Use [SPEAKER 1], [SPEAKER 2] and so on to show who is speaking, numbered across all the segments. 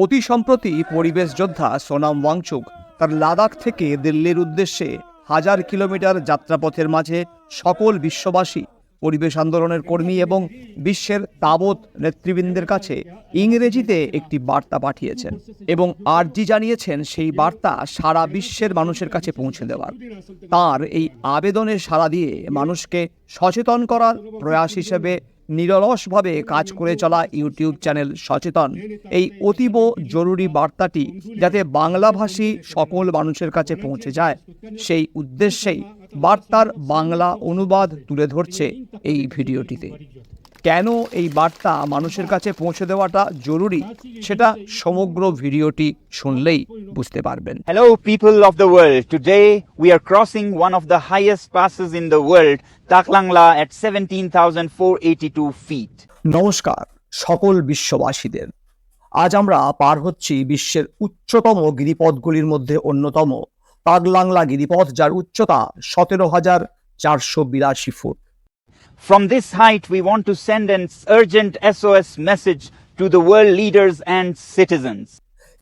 [SPEAKER 1] অতি সম্প্রতি পরিবেশ যোদ্ধা সোনাম ওয়াংচুক তার লাদাখ থেকে দিল্লির উদ্দেশ্যে 1000 কিলোমিটার যাত্রাপথের মাঝে সকল বিশ্ববাসী, পরিবেশ আন্দোলনের কর্মী এবং বিশ্বের তাবৎ নেতৃবৃন্দের কাছে ইংরেজিতে একটি বার্তা পাঠিয়েছেন এবং আর্জি জানিয়েছেন সেই বার্তা সারা বিশ্বের মানুষের কাছে পৌঁছে দেওয়ার। তার এই আবেদনে সাড়া দিয়ে মানুষকে সচেতন করার প্রয়াস হিসেবে নিরলসভাবে কাজ করে চলা ইউটিউব চ্যানেল সচেতন এই অতীব জরুরি বার্তাটি যাতে বাংলাভাষী সকল মানুষের কাছে পৌঁছে যায়, সেই উদ্দেশ্যেই বার্তার বাংলা অনুবাদ তুলে ধরছে এই ভিডিওটিতে। কেন এই বার্তা মানুষের কাছে পৌঁছে দেওয়াটা জরুরি সেটা সমগ্র ভিডিওটি শুনলেই বুঝতে পারবেন।
[SPEAKER 2] Hello people of the world. Today we are crossing one of the highest passes in the world, Taklangla at 17,482 feet.
[SPEAKER 1] নমস্কার সকল বিশ্ববাসীদের। আজ আমরা পার হচ্ছি বিশ্বের উচ্চতম গিরিপথগুলির মধ্যে অন্যতম তাগলাংলা গিরিপথ, যার উচ্চতা 17,482 foot.
[SPEAKER 2] From this height we want to send an urgent SOS message to the world leaders and citizens.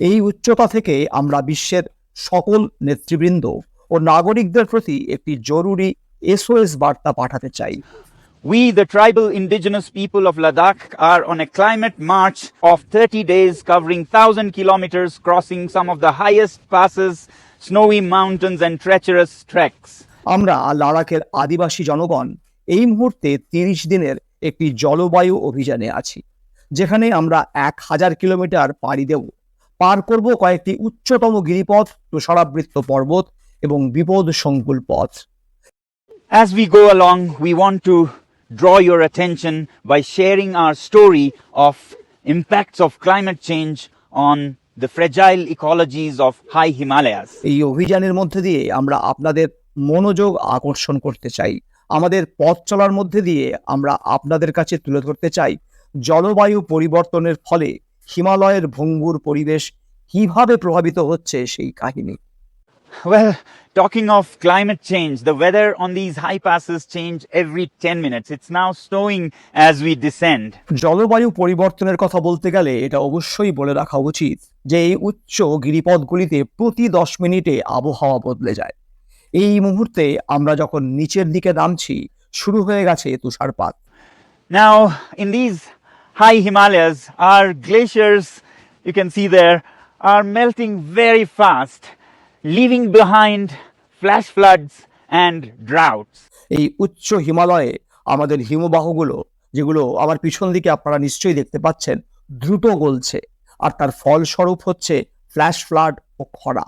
[SPEAKER 1] এই উচ্চতা থেকে আমরা বিশ্বের সকল নেতৃবৃন্দ ও নাগরিকদের প্রতি একটি জরুরি SOS বার্তা পাঠাতে চাই।
[SPEAKER 2] We, the tribal indigenous people of Ladakh, are on a climate march of 30 days covering 1,000 kilometers, crossing some of the highest passes, snowy mountains and treacherous treks.
[SPEAKER 1] আমরা লাদাখের আদিবাসী জনগণ এই মুহূর্তে 30 দিনের একটি জলবায়ু অভিযানে আছি, যেখানে আমরা 1000 কিলোমিটার পাড়ি দেব, পার করব কয়েকটি উচ্চতম গিরিপথ, তুষারাবৃত পর্বত এবং বিপদ সংকুল পথ।
[SPEAKER 2] As we go along, we want to draw your attention by sharing our story of impacts of climate change on the fragile ecologies of high Himalayas.
[SPEAKER 1] এই অভিযানের মধ্যে দিয়ে আমরা আপনাদের মনোযোগ আকর্ষণ করতে চাই। আমাদের পথ চলার মধ্যে দিয়ে আমরা আপনাদের কাছে তুলে ধরতে চাই জলবায়ু পরিবর্তনের ফলে হিমালয়ের ভঙ্গুর পরিবেশ কিভাবে প্রভাবিত হচ্ছে সেই কাহিনী।
[SPEAKER 2] Well, talking of climate change, the weather on these high passes change every 10 minutes. It's now snowing as we descend.
[SPEAKER 1] জলবায়ু পরিবর্তনের কথা বলতে গেলে এটা অবশ্যই বলে রাখা উচিত যে এই উচ্চ গিরিপথগুলিতে প্রতি 10 মিনিটে আবহাওয়া বদলে যায়। এই মুহূর্তে আমরা যখন নিচের দিকে নামছি, শুরু হয়ে গেছে তুষারপাত।
[SPEAKER 2] Now, in these high Himalayas, our glaciers, you can see there, are melting very fast, leaving behind flash floods and droughts.
[SPEAKER 1] এই উচ্চ হিমালয়ে আমাদের হিমবাহগুলো, যেগুলো আমার পিছন দিকে আপনারা নিশ্চয়ই দেখতে পাচ্ছেন, দ্রুত গলছে, আর তার ফলস্বরূপ হচ্ছে ফ্ল্যাশ ফ্লাড ও খরা।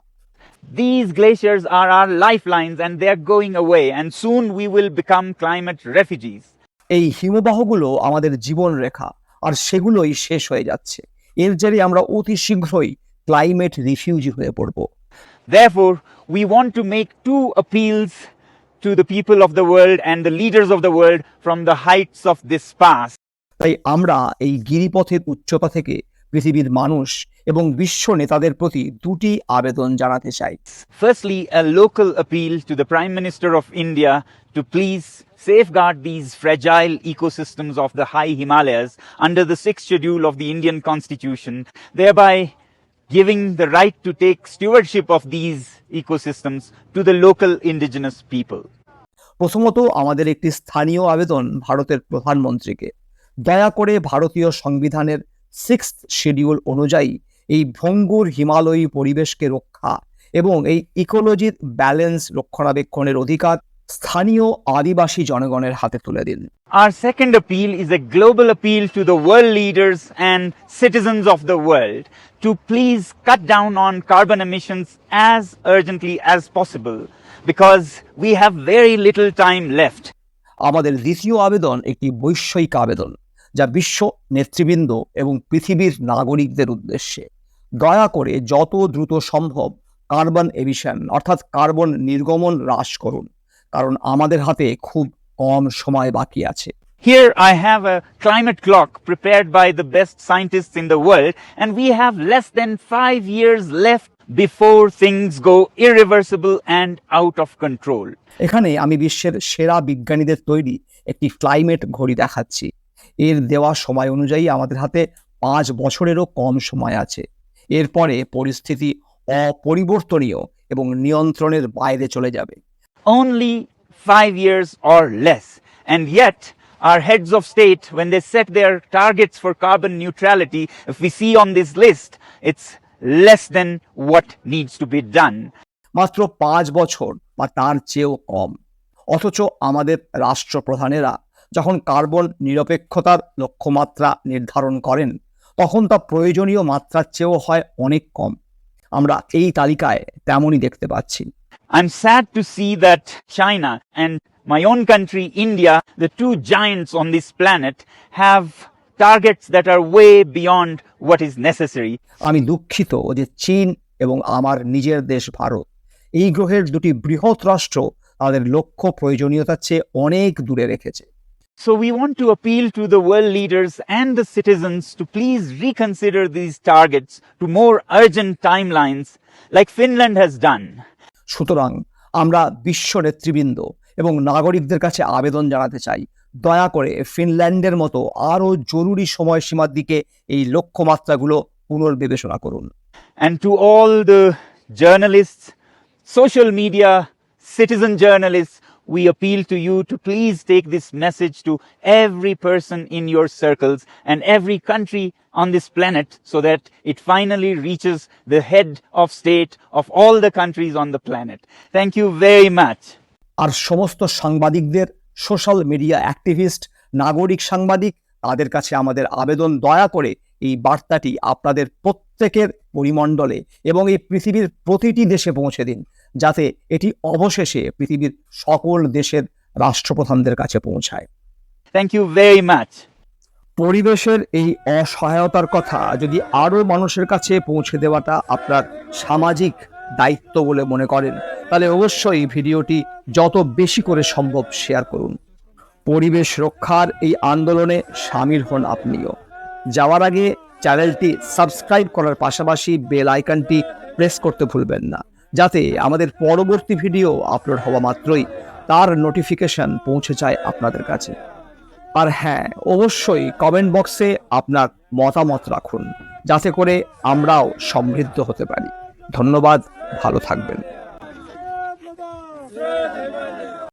[SPEAKER 2] These glaciers are our lifelines and they are going away, and soon we will become climate refugees.
[SPEAKER 1] এই হিমবাহগুলো আমাদের জীবন রেখা, আর সেগুলোই শেষ হয়ে যাচ্ছে। এর জেরে আমরা অতি শীঘ্রই ক্লাইমেট রিফিউজি হয়ে পড়ব।
[SPEAKER 2] Therefore, we want to make two appeals to the people of the world and the leaders of the world from the heights of this pass.
[SPEAKER 1] তাই আমরা এই গিরিপথের উচ্চতা থেকে পৃথিবীর মানুষ এবং বিশ্ব নেতাদের প্রতি দুটি আবেদন জানাতে চাই।
[SPEAKER 2] Firstly, a local appeal to the Prime Minister of India to please safeguard these fragile ecosystems of the high Himalayas under the 6th schedule of the Indian Constitution, thereby giving the right to take stewardship of these ecosystems to the local indigenous people.
[SPEAKER 1] প্রথমত আমাদের একটি স্থানীয় আবেদন ভারতের প্রধানমন্ত্রীকে, দয়া করে ভারতীয় সংবিধানের 6th শিডিউল অনুযায়ী এই ভঙ্গুর হিমালয়ী পরিবেশকে রক্ষা এবং এই ইকোলজির ব্যালেন্স রক্ষণাবেক্ষণের অধিকার স্থানীয় আদিবাসী জনগণের হাতে তুলে দিন।
[SPEAKER 2] Our second appeal is a global appeal to the world leaders and citizens of the world to please cut down on carbon emissions as urgently as possible, because we have very little time left.
[SPEAKER 1] আমাদের দ্বিতীয় আবেদন একটি বৈশ্বিক আবেদন, যা বিশ্ব নেতৃবৃন্দ এবং পৃথিবীর নাগরিকদের উদ্দেশ্যে। দয়া করে যত দ্রুত সম্ভব কার্বন এমিশন অর্থাৎ কার্বন নির্গমন হ্রাস করুন, কারণ আমাদের হাতে খুব কম সময় বাকি আছে।
[SPEAKER 2] Here I have a climate clock prepared by the best scientists in the world, and we have less than 5 years left before things go irreversible and out of control.
[SPEAKER 1] এখানে আমি বিশ্বের সেরা বিজ্ঞানীদের তৈরি একটি ক্লাইমেট ঘড়ি দেখাচ্ছি, এর দেওয়া সময় অনুযায়ী আমাদের হাতে 5 বছরেরও কম সময় আছে। এরপরে পরিস্থিতি অপরিবর্তনীয় এবং নিয়ন্ত্রণের বাইরে চলে যাবে।
[SPEAKER 2] Only 5 years or less. And yet, our heads of state, when they set their targets for carbon neutrality, if we see on this list, it's less than what needs to be done.
[SPEAKER 1] মাত্র 5 বছর বা তার চেয়েও কম। অথচ আমাদের রাষ্ট্রপ্রধানেরা যখন carbon নিরপেক্ষতার লক্ষ্যমাত্রা নির্ধারণ করেন, তখন তা প্রয়োজনীয় মাত্রার চেয়েও হয় অনেক কম। আমরা এই তালিকায় তেমনই দেখতে পাচ্ছি।
[SPEAKER 2] I'm sad to see that China and my own country, India, the two giants on this planet, have targets that are way beyond what is necessary.
[SPEAKER 1] আমি দুঃখিত যে চীন এবং আমার নিজের দেশ ভারত, এই গ্রহের দুটি বৃহৎ রাষ্ট্র তাদের লক্ষ্য প্রয়োজনীয়তার চেয়ে অনেক দূরে রেখেছে।
[SPEAKER 2] So we want to appeal to the world leaders and the citizens to please reconsider these targets to more urgent timelines, like Finland has done.
[SPEAKER 1] সুতরাং আমরা বিশ্ব নেতৃবৃন্দ এবং নাগরিকদের কাছে আবেদন জানাতে চাই, দয়া করে ফিনল্যান্ডের মতো আরও জরুরি সময়সীমার দিকে এই লক্ষ্যমাত্রাগুলো পুনর্বিবেচনা করুন।
[SPEAKER 2] And to all the journalists, social media, citizen journalists, we appeal to you to please take this message to every person in your circles and every country on this planet so that it finally reaches the head of state of all the countries on the planet. Thank you very much.
[SPEAKER 1] আর সমস্ত সাংবাদিকদের, social media activist, নাগরিক সাংবাদিক, তাদের কাছে আমাদের আবেদন, দয়া করে এই বার্তাটি আপনাদের প্রত্যেকের পরিমণ্ডলে এবং এই পৃথিবীর প্রতিটি দেশে পৌঁছে দিন, যাতে এটি অবশেষে পৃথিবীর সকল দেশের রাষ্ট্রপ্রধানদের কাছে পৌঁছায়।
[SPEAKER 2] Thank you very much.
[SPEAKER 1] পরিবেশের এই অসহায়তার কথা যদি আরও মানুষের কাছে পৌঁছে দেওয়াটা আপনার সামাজিক দায়িত্ব বলে মনে করেন, তাহলে অবশ্যই ভিডিওটি যত বেশি করে সম্ভব শেয়ার করুন। পরিবেশ রক্ষার এই আন্দোলনে শামিল হন আপনিও। যাওয়ার আগে চ্যানেলটি সাবস্ক্রাইব করার পাশাপাশি বেল আইকনটি প্রেস করতে ভুলবেন না, যাতে আমাদের পরবর্তী ভিডিও আপলোড হওয়া মাত্রই তার নোটিফিকেশন পৌঁছে যায় আপনাদের কাছে। আর হ্যাঁ, অবশ্যই কমেন্ট বক্সে আপনার মতামত রাখুন, যাতে করে আমরাও সমৃদ্ধ হতে পারি। ধন্যবাদ, ভালো থাকবেন।